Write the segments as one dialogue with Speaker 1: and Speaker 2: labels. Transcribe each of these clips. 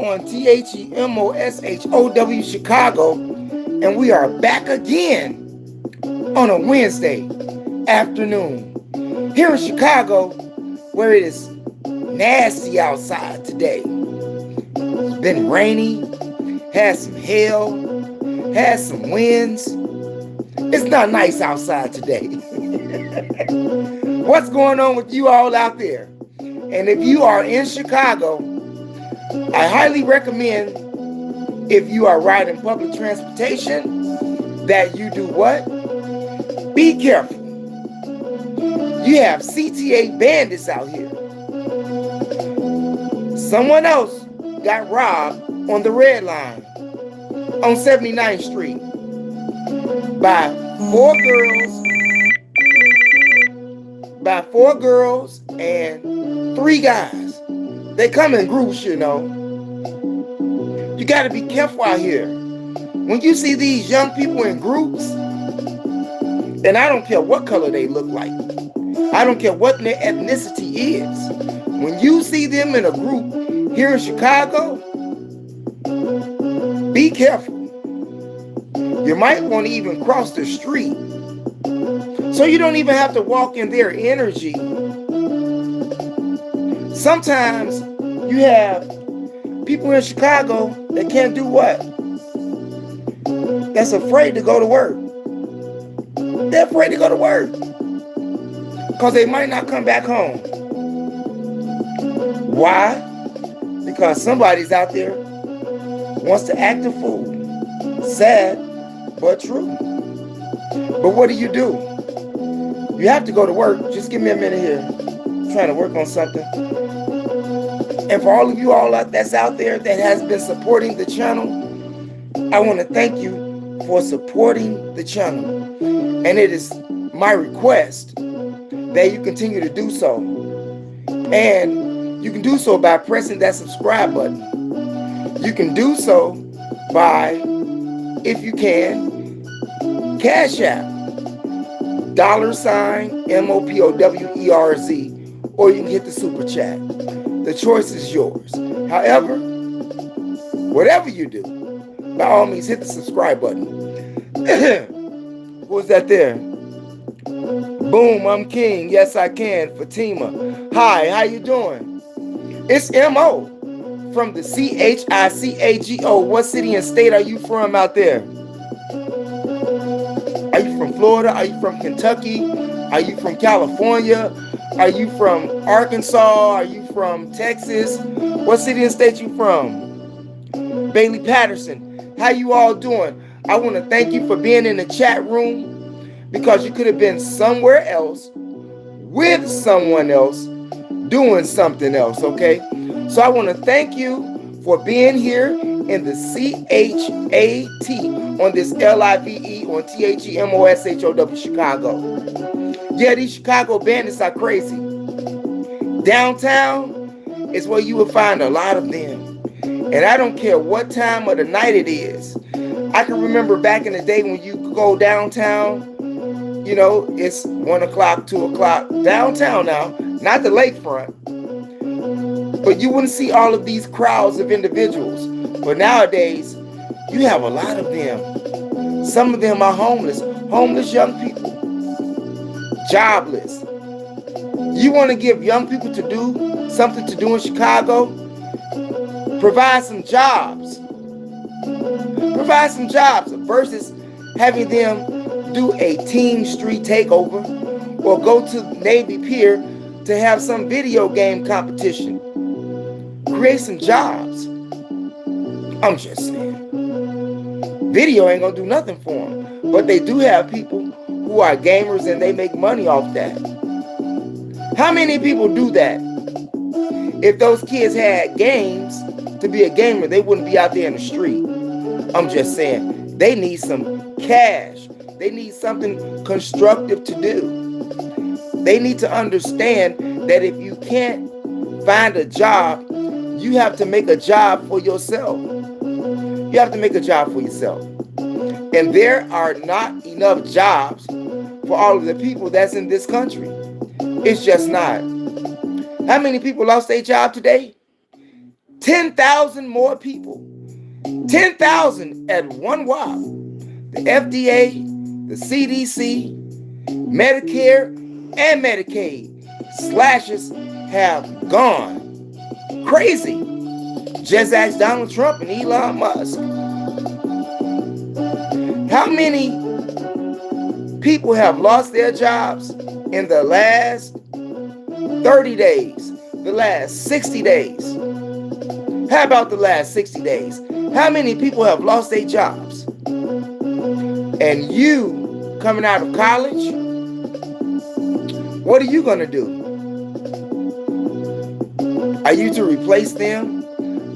Speaker 1: on THEMOSHOW Chicago, and we are back again on a Wednesday afternoon here in Chicago, where it is nasty outside today. It's been rainy, had some hail, had some winds. It's not nice outside today. What's going on with you all out there? And if you are in Chicago, I highly recommend, if you are riding public transportation, that you do what? Be careful. You have CTA bandits out here. Someone else got robbed on the red line on 79th Street by four girls and 3 guys. They come in groups, you know. You got to be careful out here. When you see these young people in groups, and I don't care what color they look like, I don't care what their ethnicity is, when you see them in a group here in Chicago, be careful. You might want to even cross the street, so you don't even have to walk in their energy. Sometimes you have people in Chicago that can't do what? That's afraid to go to work. They're afraid to go to work because they might not come back home. Why? Because somebody's out there wants to act a fool. Sad, but true. But what do? You have to go to work. Just give me a minute here. I'm trying to work on something. And for all of you all that's out there that has been supporting the channel, I want to thank you for supporting the channel. And it is my request that you continue to do so. And you can do so by pressing that subscribe button. You can do so by, if you can, Cash App, $MOPOWERZ, or you can hit the super chat. The choice is yours. However, whatever you do, by all means, hit the subscribe button. Who was that there? Boom, I'm king. Yes, I can. Fatima. Hi, how you doing? It's M.O. from the CHICAGO. What city and state are you from out there? Are you from Florida? Are you from Kentucky? Are you from California? Are you from Arkansas? Are you from Texas? What city and state you from? Bailey Patterson. How you all doing? I want to thank you for being in the chat room, because you could have been somewhere else with someone else doing something else, okay? So I want to thank you for being here in the CHAT on this LIVE on THEMOSHOW Chicago. Yeah, these Chicago bandits are crazy. Downtown is where you will find a lot of them. And I don't care what time of the night it is. I can remember back in the day when you could go downtown, you know, it's 1 o'clock, 2 o'clock, downtown now, not the lakefront. But you wouldn't see all of these crowds of individuals. But nowadays, you have a lot of them. Some of them are homeless young people, jobless. You want to give young people to do something to do in Chicago? Provide some jobs. Provide some jobs versus having them do a Team Street takeover or go to Navy Pier to have some video game competition. Create some jobs. I'm just saying. Video ain't gonna do nothing for them. But they do have people who are gamers and they make money off that. How many people do that? If those kids had games to be a gamer, they wouldn't be out there in the street. I'm just saying. They need some cash. They need something constructive to do. They need to understand that if you can't find a job, you have to make a job for yourself. You have to make a job for yourself. And there are not enough jobs for all of the people that's in this country. It's just not. How many people lost their job today? 10,000 more people. 10,000 at one while. The FDA, the CDC, Medicare, and Medicaid slashes have gone crazy. Just ask Donald Trump and Elon Musk. How many people have lost their jobs in the last 30 days, the last 60 days? How about the last 60 days? How many people have lost their jobs? And you coming out of college, what are you going to do? Are you to replace them?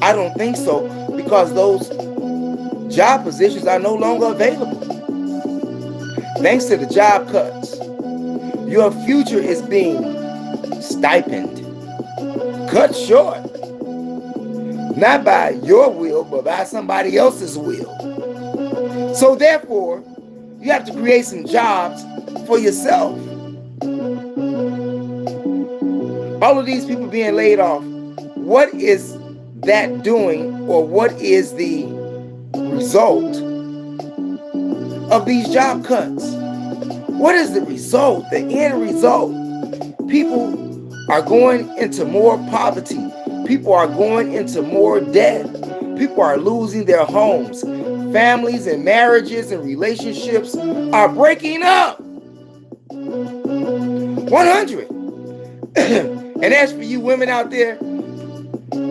Speaker 1: I don't think so, because those job positions are no longer available. Thanks to the job cuts, your future is being stipend, cut short. Not by your will, but by somebody else's will. So therefore, you have to create some jobs for yourself. All of these people being laid off, what is that doing, or what is the result of these job cuts? What is the result, the end result? People are going into more poverty. People are going into more debt. People are losing their homes. Families and marriages and relationships are breaking up. 100. And as for you women out there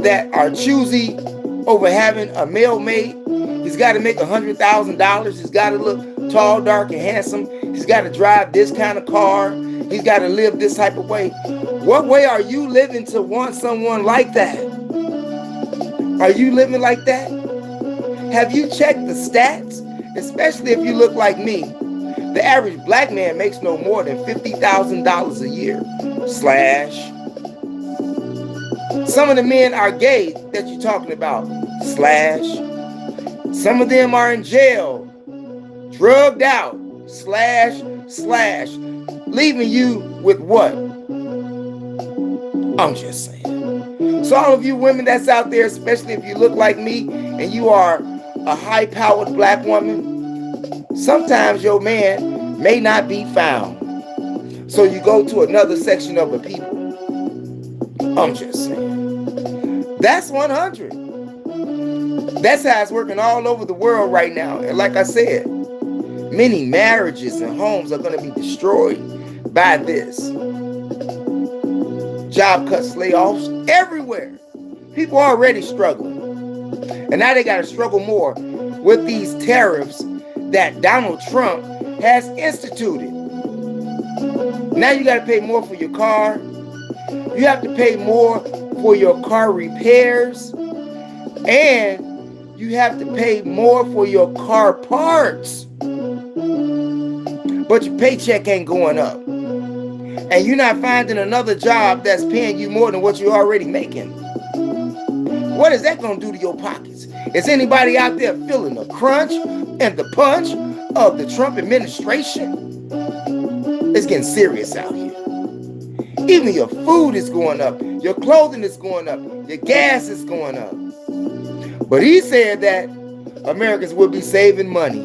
Speaker 1: that are choosy over having a male mate, he's got to make $100,000. He's got to look tall, dark, and handsome. He's got to drive this kind of car. He's got to live this type of way. What way are you living to want someone like that? Are you living like that? Have you checked the stats? Especially if you look like me. The average black man makes no more than $50,000 a year. Slash. Some of the men are gay that you're talking about. Slash. Some of them are in jail, drugged out. Slash. Leaving you with what? I'm just saying. So all of you women that's out there, especially if you look like me and you are a high-powered black woman, sometimes your man may not be found. So you go to another section of the people. I'm just saying. That's 100. That's how it's working all over the world right now. And like I said, many marriages and homes are going to be destroyed by this. Job cuts, layoffs everywhere. People are already struggling. And now they got to struggle more with these tariffs that Donald Trump has instituted. Now you got to pay more for your car. You have to pay more for your car repairs. And you have to pay more for your car parts. But your paycheck ain't going up. And you're not finding another job that's paying you more than what you're already making. What is that going to do to your pockets? Is anybody out there feeling the crunch and the punch of the Trump administration? It's getting serious out here. Even your food is going up. Your clothing is going up. Your gas is going up. But he said that Americans will be saving money.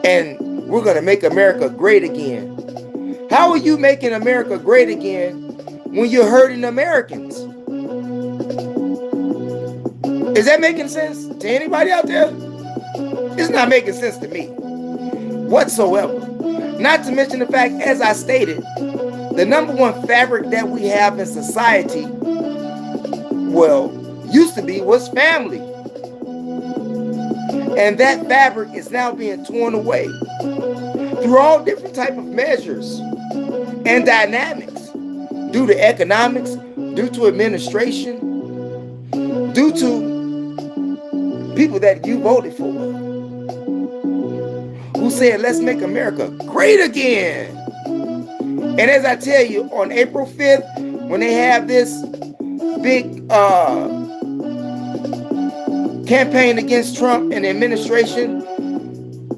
Speaker 1: And we're going to make America great again. How are you making America great again when you're hurting Americans? Is that making sense to anybody out there? It's not making sense to me whatsoever. Not to mention the fact, as I stated, the number one fabric that we have in society, well, used to be, was family. And that fabric is now being torn away through all different type of measures and dynamics, due to economics, due to administration, due to people that you voted for, who said, let's make America great again. And as I tell you, on April 5th, when they have this big campaign against Trump and the administration,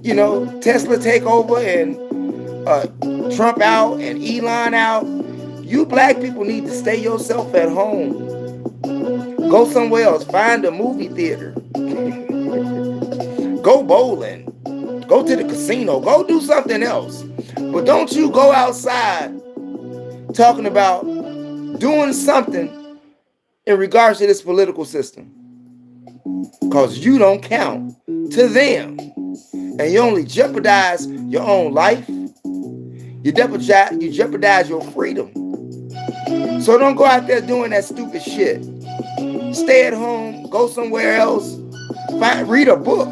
Speaker 1: you know, Tesla takeover and Trump out and Elon out, you black people need to stay yourself at home. Go somewhere else. Find a movie theater. Go bowling. Go to the casino. Go do something else. But don't you go outside talking about doing something in regards to this political system. Because you don't count to them. And you only jeopardize your own life. You jeopardize your freedom. So don't go out there doing that stupid shit. Stay at home. Go somewhere else. Read a book.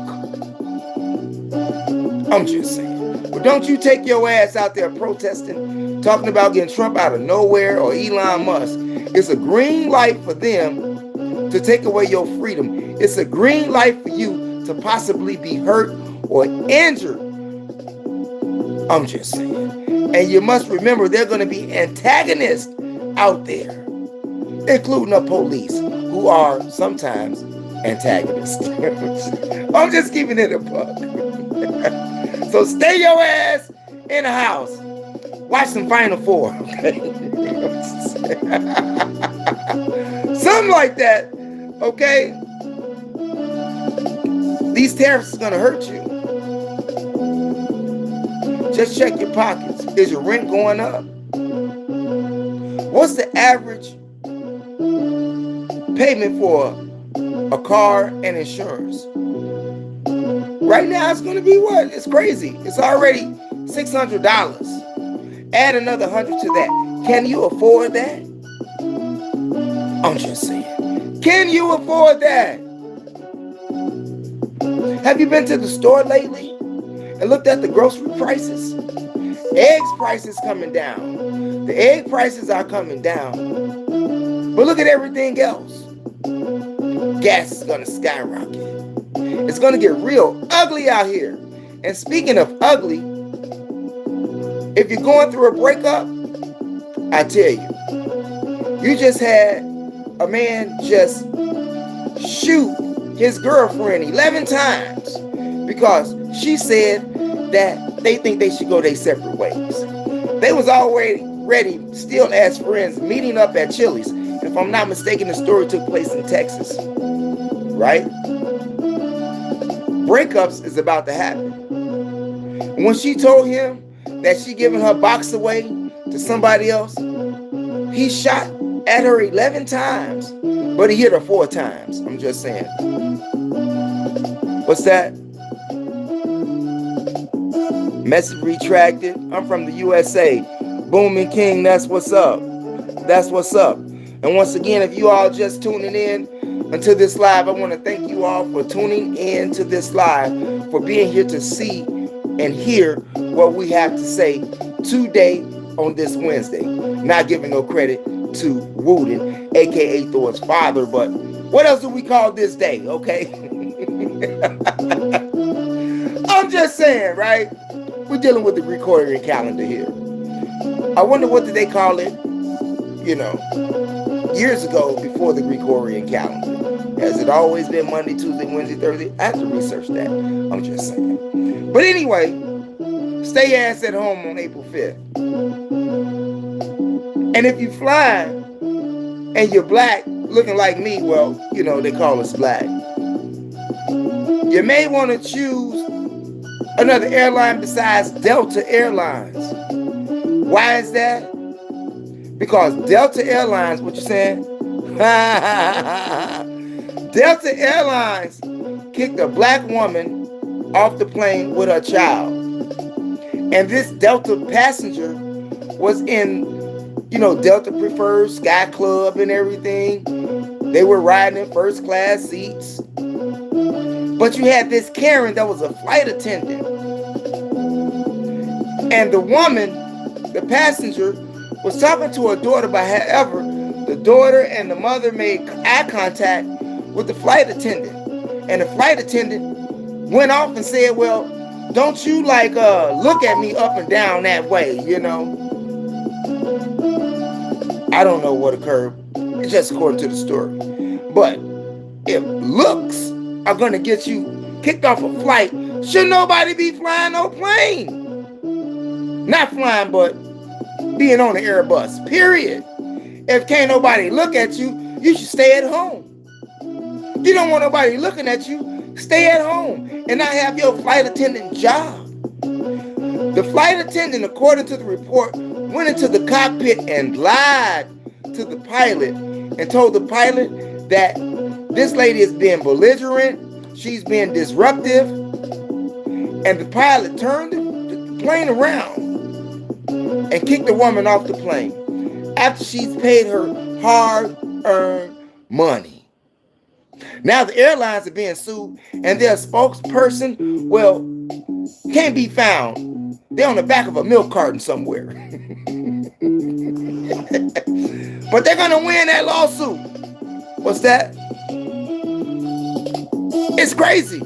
Speaker 1: I'm just saying. But don't you take your ass out there protesting, talking about getting Trump out of nowhere or Elon Musk. It's a green light for them to take away your freedom. It's a green light for you to possibly be hurt or injured. I'm just saying. And you must remember there are going to be antagonists out there, including the police, who are sometimes antagonists. I'm just keeping it a buck. So stay your ass in the house. Watch some Final Four. Okay? Something like that. Okay? These tariffs are going to hurt you. Just check your pockets. Is your rent going up? What's the average payment for a car and insurance? Right now, it's going to be what? It's crazy. It's already $600. Add another $100 to that. Can you afford that? I'm just saying. Can you afford that? Have you been to the store lately and looked at the grocery prices? Eggs prices coming down. The egg prices are coming down. But look at everything else. Gas is going to skyrocket. It's going to get real ugly out here. And speaking of ugly, if you're going through a breakup, I tell you, you just had a man just shoot his girlfriend 11 times because she said that they think they should go their separate ways. They was already still as friends, meeting up at Chili's. And if I'm not mistaken, the story took place in Texas, right? Breakups is about to happen. When she told him that she giving her box away to somebody else, he shot at her 11 times, but he hit her 4 times. I'm just saying. What's that? Message retracted. I'm from the USA. Booming King, that's what's up. That's what's up. And once again, if you all just tuning in unto this live, I want to thank you all for tuning in to this live, for being here to see and hear what we have to say today on this Wednesday. Not giving no credit to Wooden, aka Thor's father, but what else do we call this day, okay? I'm just saying, right? We're dealing with the Gregorian calendar here. I wonder what did they call it, years ago before the Gregorian calendar. Has it always been Monday, Tuesday, Wednesday, Thursday? I have to research that. I'm just saying. But anyway, stay your ass at home on April 5th. And if you fly and you're black, looking like me, well, they call us black. You may want to choose another airline besides Delta Airlines. Why is that? Because Delta Airlines, what you saying? Delta Airlines kicked a black woman off the plane with her child. And this Delta passenger was in, Delta Preferred Sky Club and everything. They were riding in first class seats. But you had this Karen that was a flight attendant. And the woman, the passenger, was talking to her daughter, but however, the daughter and the mother made eye contact with the flight attendant. And the flight attendant went off and said, well, don't you look at me up and down that way, I don't know what occurred. It's just according to the story. But if looks are going to get you kicked off a flight, should nobody be flying no plane? Not flying, but being on the Airbus, period. If can't nobody look at you, you should stay at home. You don't want nobody looking at you. Stay at home and not have your flight attendant job. The flight attendant, according to the report, went into the cockpit and lied to the pilot and told the pilot that this lady is being belligerent, she's being disruptive, and the pilot turned the plane around and kicked the woman off the plane after she's paid her hard-earned money. Now the airlines are being sued, and their spokesperson, well, can't be found. They're on the back of a milk carton somewhere. But they're going to win that lawsuit. What's that? It's crazy.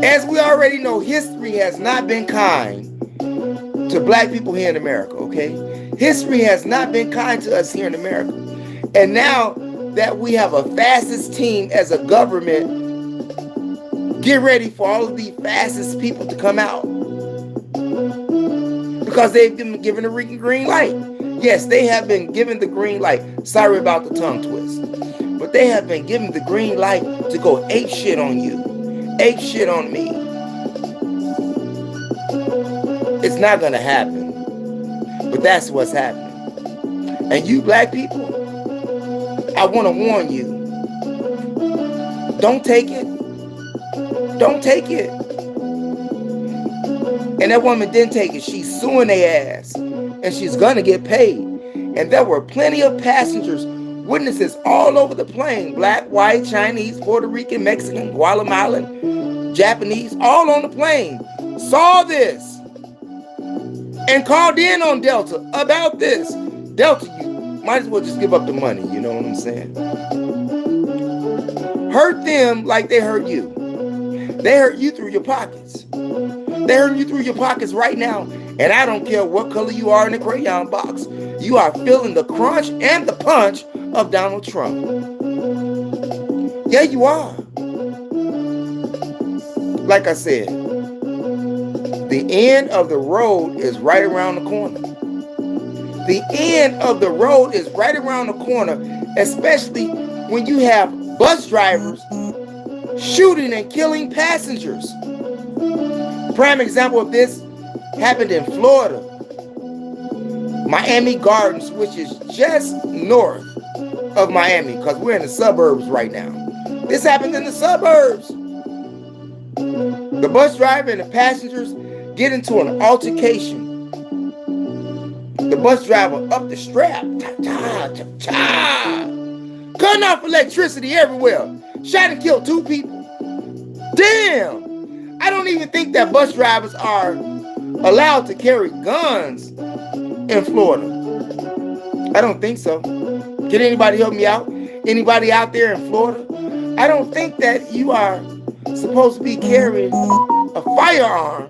Speaker 1: As we already know, history has not been kind to black people here in America, okay? History has not been kind to us here in America. And now that we have a fascist team as a government, get ready for all of these fascist people to come out. Because they've been given a green light. Yes, they have been given the green light. Sorry about the tongue twist. But they have been given the green light to go ape shit on you. Ape shit on me. It's not going to happen. But that's what's happening. And you black people, I want to warn you. Don't take it. Don't take it. And that woman didn't take it. She's suing their ass. And she's going to get paid. And there were plenty of passengers, witnesses all over the plane. Black, white, Chinese, Puerto Rican, Mexican, Guatemalan, Japanese, all on the plane. Saw this. And called in on Delta about this. Delta, you might as well just give up the money. You know what I'm saying? Hurt them like they hurt you. They hurt you through your pockets. They hurt you through your pockets right now. And I don't care what color you are in the crayon box. You are feeling the crunch and the punch of Donald Trump. Yeah, you are. Like I said, the end of the road is right around the corner. The end of the road is right around the corner, especially when you have bus drivers shooting and killing passengers. Prime example of this happened in Florida. Miami Gardens, which is just north of Miami, because we're in the suburbs right now. This happened in the suburbs. The bus driver and the passengers get into an altercation. The bus driver up the strap, cutting off electricity everywhere. Shot and killed 2 people. Damn! I don't even think that bus drivers are allowed to carry guns in Florida. I don't think so. Can anybody help me out? Anybody out there in Florida? I don't think that you are supposed to be carrying a firearm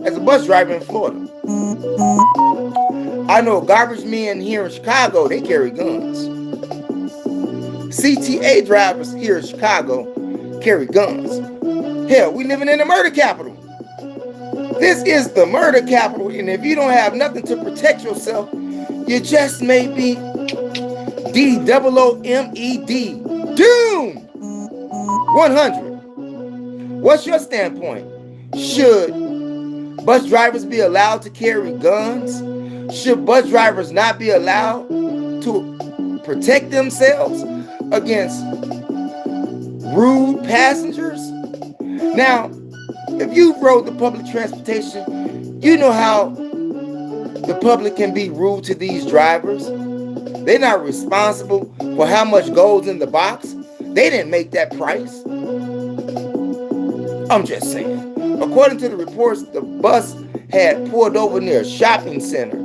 Speaker 1: as a bus driver in Florida. I know garbage men here in Chicago, they carry guns. CTA drivers here in Chicago carry guns. Hell, we living in the murder capital. This is the murder capital, and if you don't have nothing to protect yourself, you just may be D-O-O-M-E-D. Doomed! 100. What's your standpoint? Should bus drivers be allowed to carry guns? Should bus drivers not be allowed to protect themselves against rude passengers? Now, if you rode the public transportation, you know how the public can be rude to these drivers. They're not responsible for how much goes in the box. They didn't make that price. I'm just saying. According to the reports, the bus had pulled over near a shopping center.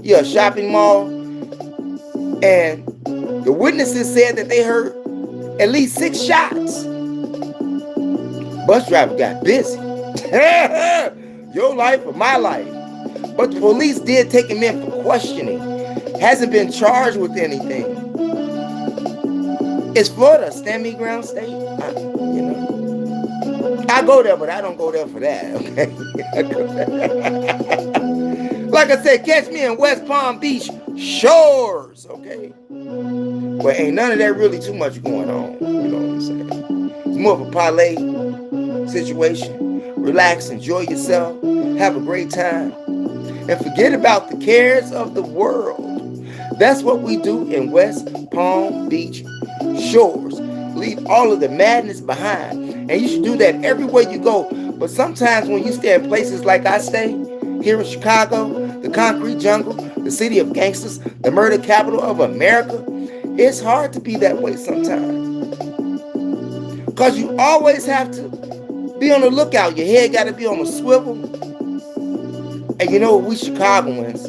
Speaker 1: Yeah, a shopping mall. And the witnesses said that they heard at least 6 shots. Bus driver got busy. Your life or my life. But the police did take him in for questioning. Hasn't been charged with anything. Is Florida a stand me ground state? I go there, but I don't go there for that, okay? Like I said, catch me in West Palm Beach shores, okay? But ain't none of that really too much going on. You know what I'm saying? It's more of a parlay situation. Relax, enjoy yourself, have a great time, and forget about the cares of the world. That's what we do in West Palm Beach shores. Leave all of the madness behind. And you should do that everywhere you go. But sometimes when you stay in places like I stay, here in Chicago, the concrete jungle, the city of gangsters, the murder capital of America, it's hard to be that way sometimes. Because you always have to be on the lookout. Your head got to be on a swivel. And you know, we Chicagoans,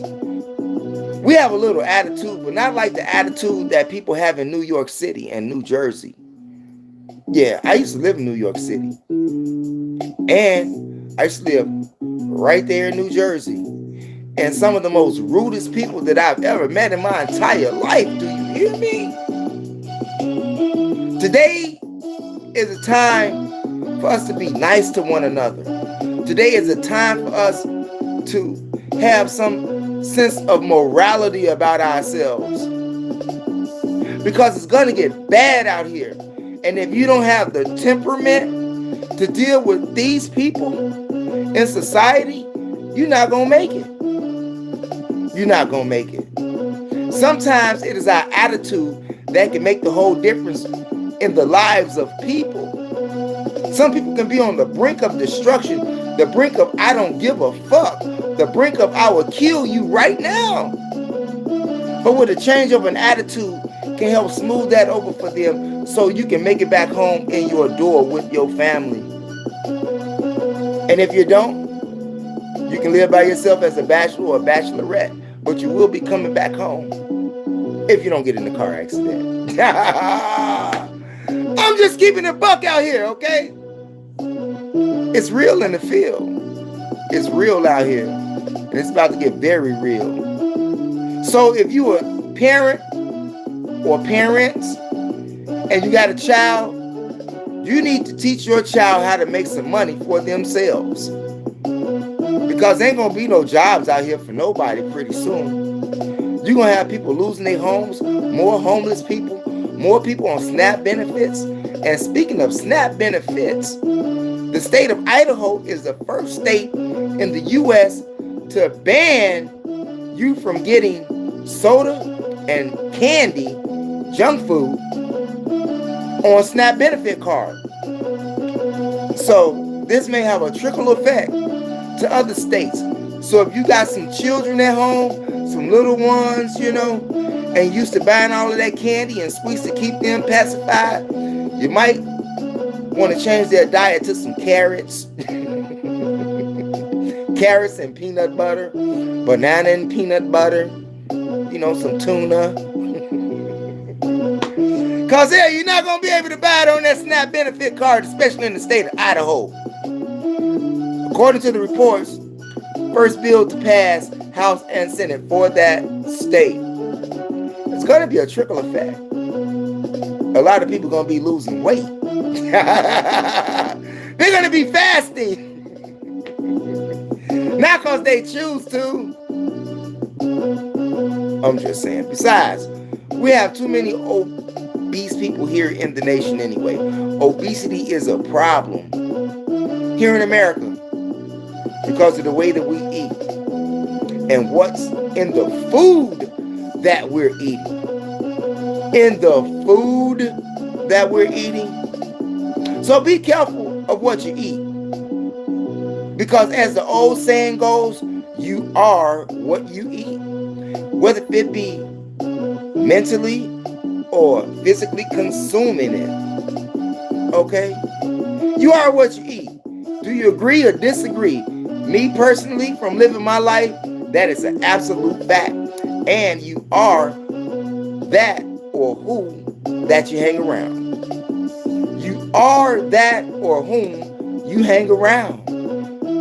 Speaker 1: we have a little attitude, but not like the attitude that people have in New York City and New Jersey. Yeah, I used to live in New York City. And I used to live right there in New Jersey. And some of the most rudest people that I've ever met in my entire life. Do you hear me? Today is a time for us to be nice to one another. Today is a time for us to have some sense of morality about ourselves. Because it's going to get bad out here. And if you don't have the temperament to deal with these people in society, you're not going to make it. You're not going to make it. Sometimes it is our attitude that can make the whole difference in the lives of people. Some people can be on the brink of destruction, the brink of I don't give a fuck, the brink of I will kill you right now. But with a change of an attitude can help smooth that over for them so you can make it back home in your door with your family. And if you don't, you can live by yourself as a bachelor or a bachelorette, but you will be coming back home if you don't get in a car accident. I'm just keeping a buck out here, okay? It's real in the field. It's real out here. And it's about to get very real. So if you a parent or parents and you got a child, you need to teach your child how to make some money for themselves. Because there ain't going to be no jobs out here for nobody pretty soon. You're going to have people losing their homes, more homeless people, more people on SNAP benefits. And speaking of SNAP benefits, the state of Idaho is the first state in the U.S. to ban you from getting soda and candy, junk food, on SNAP benefit card. So this may have a trickle effect to other states. So if you got some children at home, some little ones, you know, and used to buying all of that candy and sweets to keep them pacified, you might want to change their diet to some carrots. Carrots and peanut butter, banana and peanut butter, you know, some tuna. Because yeah, you're not going to be able to buy it on that SNAP benefit card, especially in the state of Idaho. According to the reports, first bill to pass House and Senate for that state. It's going to be a trickle effect. A lot of people are going to be losing weight. They're going to be fasting. Not because they choose to. I'm just saying. Besides, we have too many obese people here in the nation anyway. Obesity is a problem here in America because of the way that we eat and what's in the food that we're eating. In the food that we're eating. So be careful of what you eat. Because as the old saying goes, you are what you eat. Whether it be mentally or physically consuming it. Okay? You are what you eat. Do you agree or disagree? Me personally, from living my life, that is an absolute fact. And you are that or who that you hang around. You are that or whom you hang around.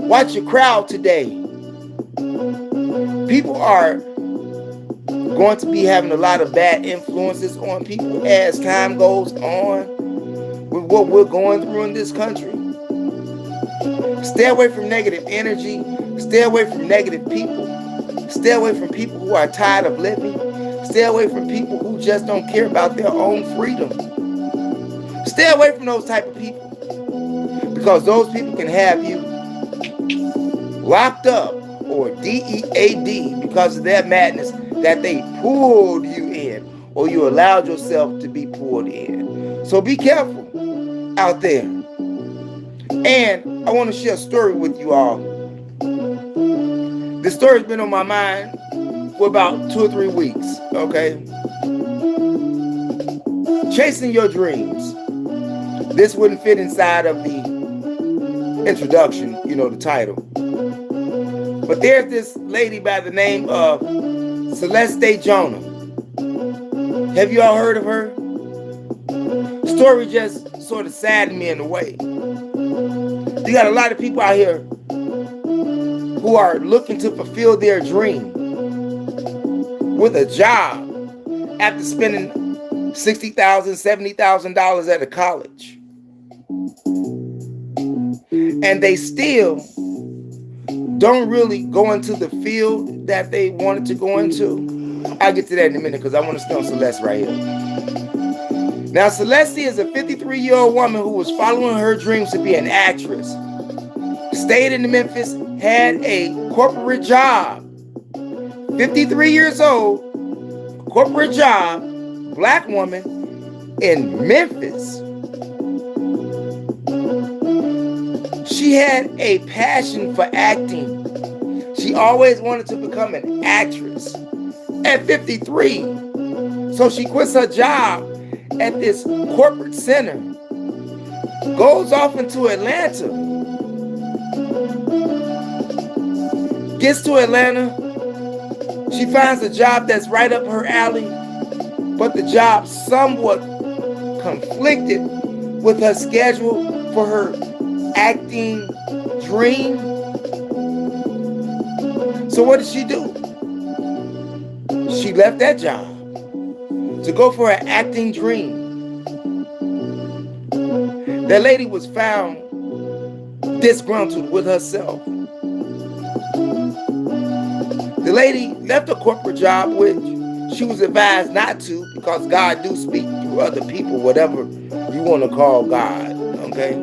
Speaker 1: Watch your crowd today. People are going to be having a lot of bad influences on people as time goes on with what we're going through in this country. Stay away from negative energy. Stay away from negative people. Stay away from people who are tired of living. Stay away from people who just don't care about their own freedom. Stay away from those type of people, because those people can have you locked up or DEAD because of their madness that they pulled you in, or you allowed yourself to be pulled in. So be careful out there. And I want to share a story with you all. This story's been on my mind for about 2 or 3 weeks, okay? Chasing your dreams. This wouldn't fit inside of the introduction, the title. But there's this lady by the name of Celeste Jonah. Have you all heard of her? The story just sort of saddened me in a way. You got a lot of people out here who are looking to fulfill their dream with a job after spending $60,000, $70,000 at a college. And they still don't really go into the field that they wanted to go into. I'll get to that in a minute because I want to stay on Celeste right here. Now, Celeste is a 53-year-old woman who was following her dreams to be an actress. Stayed in Memphis, had a corporate job. 53 years old, corporate job, black woman in Memphis. She had a passion for acting. She always wanted to become an actress at 53. So she quits her job at this corporate center, goes off into Atlanta, gets to Atlanta. She finds a job that's right up her alley, but the job somewhat conflicted with her schedule for her acting dream. So what did she do? She left that job to go for her acting dream. That lady was found disgruntled with herself. The lady left a corporate job, which she was advised not to, because God do speak through other people, whatever you want to call God, okay?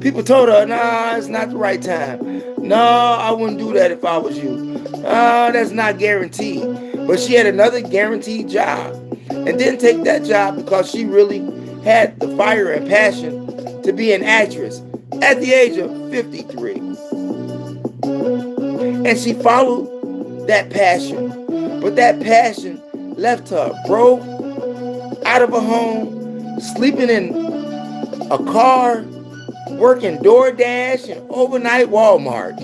Speaker 1: People told her, nah, it's not the right time. No, I wouldn't do that if I was you. That's not guaranteed. But she had another guaranteed job and didn't take that job because she really had the fire and passion to be an actress at the age of 53. And she followed that passion. But that passion left her broke, out of a home, sleeping in a car, working DoorDash and overnight Walmart.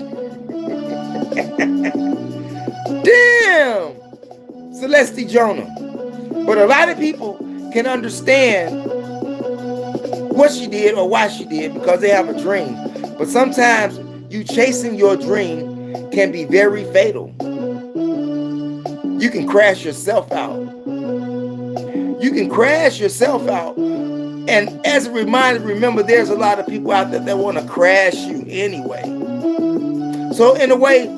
Speaker 1: Damn! Celeste Jonah. But a lot of people can understand what she did or why she did because they have a dream. But sometimes you chasing your dream can be very fatal. You can crash yourself out. You can crash yourself out. And as a reminder, remember there's a lot of people out there that want to crash you anyway. So in a way,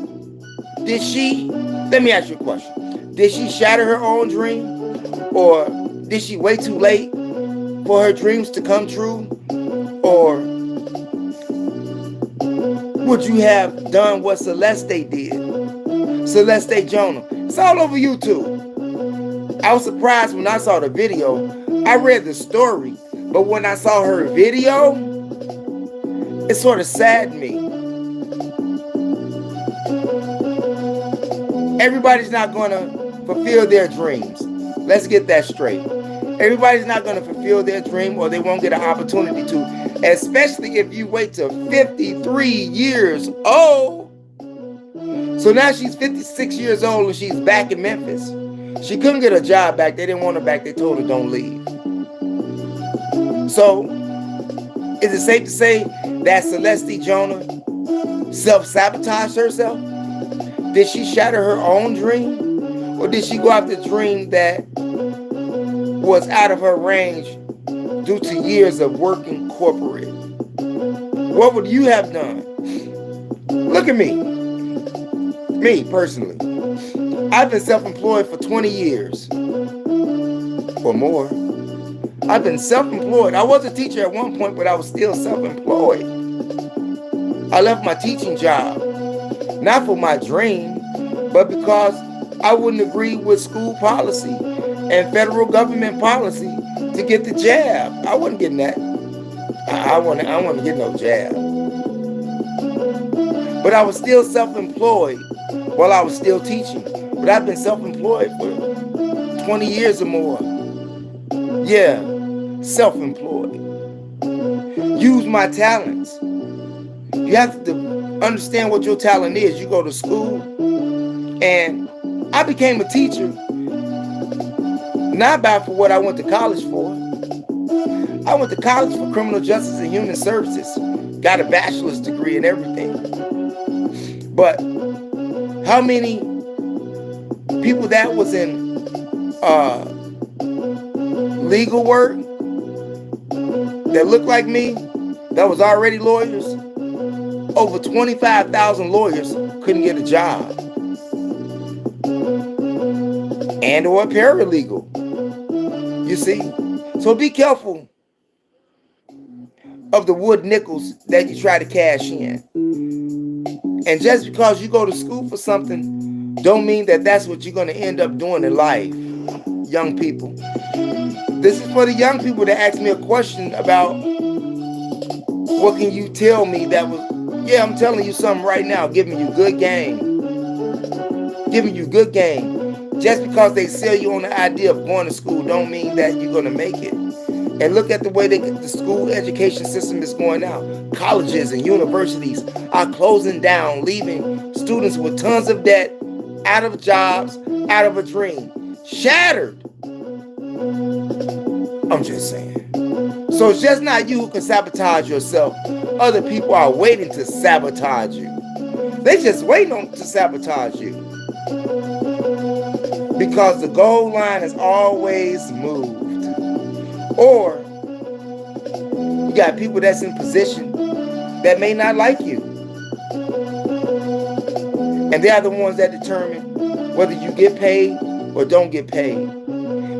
Speaker 1: let me ask you a question. Did she shatter her own dream? Or did she wait too late for her dreams to come true? Or would you have done what Celeste did? Celeste Jonah. It's all over YouTube. I was surprised when I saw the video. I read the story, but when I saw her video, it sort of saddened me. Everybody's not going to fulfill their dreams. Let's get that straight. Everybody's not going to fulfill their dream, or they won't get an opportunity to, especially if you wait till 53 years old. So now she's 56 years old and she's back in Memphis. She couldn't get a job back. They didn't want her back. They told her don't leave. So is it safe to say that Celeste Jonah self-sabotaged herself? Did she shatter her own dream? Or did she go after a dream that was out of her range due to years of working corporate? What would you have done? Look at me. Me, personally. I've been self-employed for 20 years. for more. I've been self-employed. I was a teacher at one point, but I was still self-employed. I left my teaching job, not for my dream, but because I wouldn't agree with school policy and federal government policy to get the jab. I wasn't getting that. I wasn't getting no jab. But I was still self-employed while I was still teaching. But I've been self-employed for 20 years or more. Yeah, self-employed. Use my talents. You have to understand what your talent is. You go to school, and I became a teacher not for what I went to college for. I went to college for criminal justice and human services. Got a bachelor's degree and everything. But how many people that was in legal work that looked like me, that was already lawyers? Over 25,000 lawyers couldn't get a job. And or a paralegal. You see? So be careful of the wood nickels that you try to cash in. And just because you go to school for something, don't mean that that's what you're going to end up doing in life, young people. This is for the young people that ask me a question about what can you tell me that was, yeah, I'm telling you something right now, giving you good game. Giving you good game. Just because they sell you on the idea of going to school don't mean that you're going to make it. And look at the way the school education system is going now. Colleges and universities are closing down, leaving students with tons of debt, out of jobs, out of a dream. Shattered. I'm just saying. So it's just not you who can sabotage yourself. Other people are waiting to sabotage you. They just waiting to sabotage you. Because the goal line is always moved. Or you got people that's in position that may not like you. And they are the ones that determine whether you get paid or don't get paid.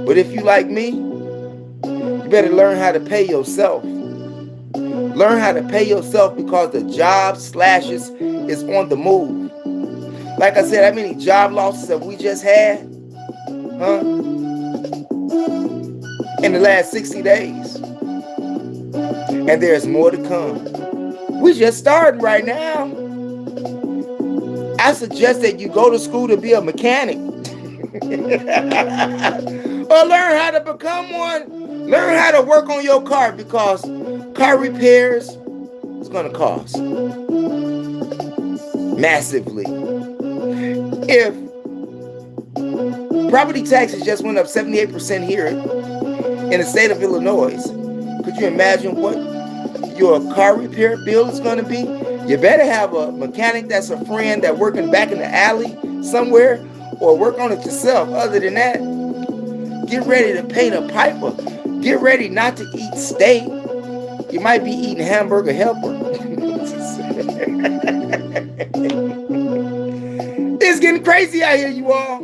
Speaker 1: But if you like me, you better learn how to pay yourself. Learn how to pay yourself because the job slashes is on the move. Like I said, how many job losses have we just had? Huh? In the last 60 days. And there's more to come. We just starting right now. I suggest that you go to school to be a mechanic. Or learn how to become one. Learn how to work on your car, because car repairs is going to cost massively. If property taxes just went up 78% here in the state of Illinois, could you imagine what your car repair bill is going to be? You better have a mechanic that's a friend that working back in the alley somewhere, or work on it yourself. Other than that, get ready to pay the piper. Get ready not to eat steak. You might be eating hamburger helper. It's getting crazy out here, you all.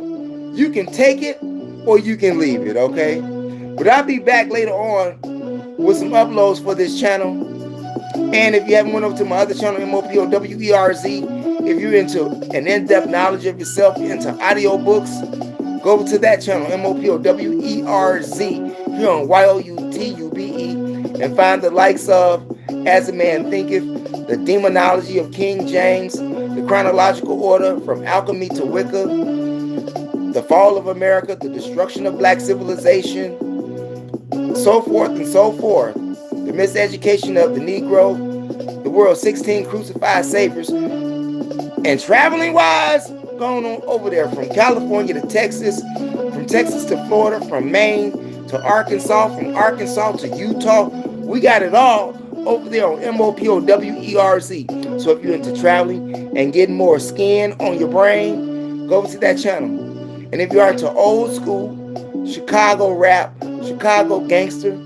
Speaker 1: You can take it or you can leave it, okay? But I'll be back later on with some uploads for this channel. And if you haven't went over to my other channel, MOPOWERZ, if you're into an in-depth knowledge of yourself, you're into audiobooks, go over to that channel, MOPOWERZ, here on YOUTUBE, and find the likes of As a Man Thinketh, The Demonology of King James, The Chronological Order from Alchemy to Wicca, The Fall of America, The Destruction of Black Civilization, so forth and so forth. The Miseducation of the Negro, The World's 16 Crucified Saviors, and traveling wise, going on over there from California to Texas, from Texas to Florida, from Maine to Arkansas, from Arkansas to Utah. We got it all over there on MOPOWERZ. So if you're into traveling and getting more skin on your brain, go over to that channel. And if you are into old school Chicago rap, Chicago gangster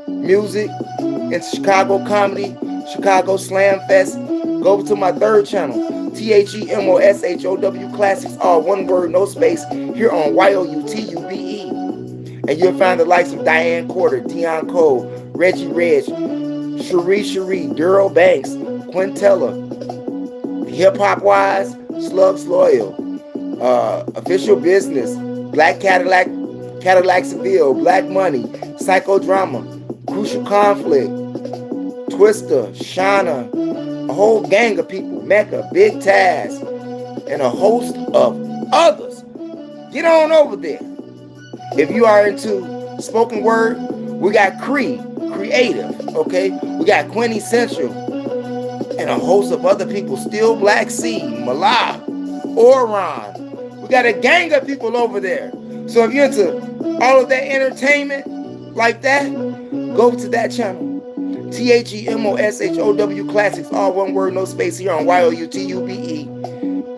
Speaker 1: music, and Chicago comedy, Chicago Slam Fest, go over to my third channel, THEMOSHOW Classics, all one word, no space, here on YOUTUBE. And you'll find the likes of Diane Porter, Dion Cole, Reggie Reg, Cherie, Daryl Banks, Quintella, Hip Hop Wise, Slugs Loyal, Official Business, Black Cadillac Seville, Black Money, Psychodrama, Crucial Conflict, Twister, Shauna, a whole gang of people, Mecca, Big Taz, and a host of others. Get on over there. If you are into spoken word, we got Creative, okay? We got Quintessential, and a host of other people, Still Black C, Malak, Oron. We got a gang of people over there. So if you're into all of that entertainment like that, go to that channel. THEMOSHOW Classics, all one word, no space, here on YOUTUBE.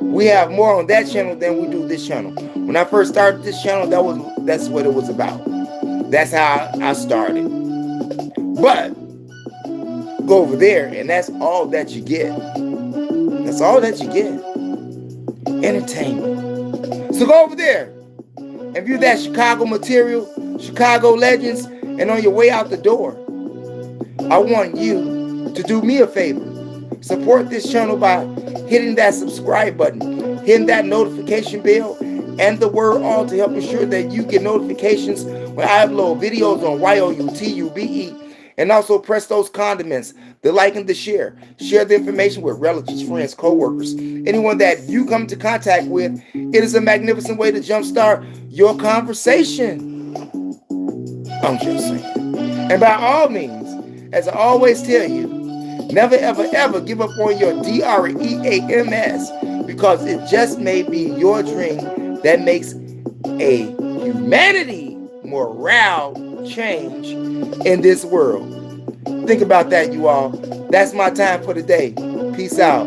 Speaker 1: We have more on that channel than we do this channel. When I first started this channel, that's what it was about. That's how I started. But go over there, and that's all that you get. That's all that you get. Entertainment. So go over there and view that Chicago material, Chicago legends, and on your way out the door, I want you to do me a favor. Support this channel by hitting that subscribe button, hitting that notification bell, and the word all to help ensure that you get notifications when I upload videos on YOUTUBE. And also press those condiments, the like and the share. Share the information with relatives, friends, co-workers, anyone that you come into contact with. It is a magnificent way to jumpstart your conversation. I'm just saying. And by all means, as I always tell you, never, ever, ever give up on your DREAMS, because it just may be your dream that makes a humanity morale change in this world. Think about that, you all. That's my time for today. Peace out.